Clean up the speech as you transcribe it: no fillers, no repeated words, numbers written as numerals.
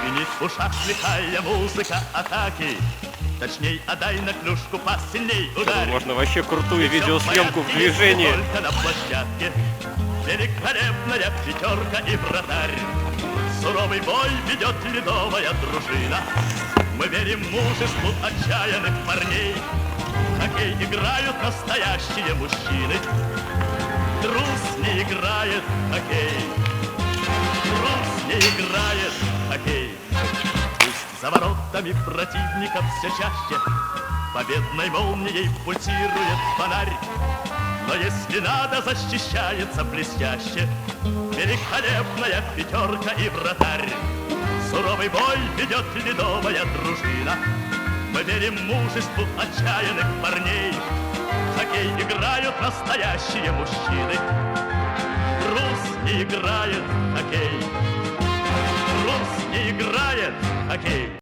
Звенит в ушах лихая музыка атаки. Точней, отдай на клюшку, посильней ударь. Можно вообще крутую видеосъемку в движении. Только на площадке великолепная пятерка и вратарь. Суровый бой ведет ледовая дружина. Мы верим в мужеству отчаянных парней. В хоккей играют настоящие мужчины. Трус не играет в хоккей. Трус не играет в хоккей. Пусть за воротами противников все чаще победной молнией пульсирует фонарь. Но если надо, защищается блестяще великолепная пятерка и вратарь. Суровый бой ведет ледовая дружина. Мы верим в мужеству отчаянных парней. В хоккей играют настоящие мужчины. Трус не играет в хоккей. Трус не играет в хоккей.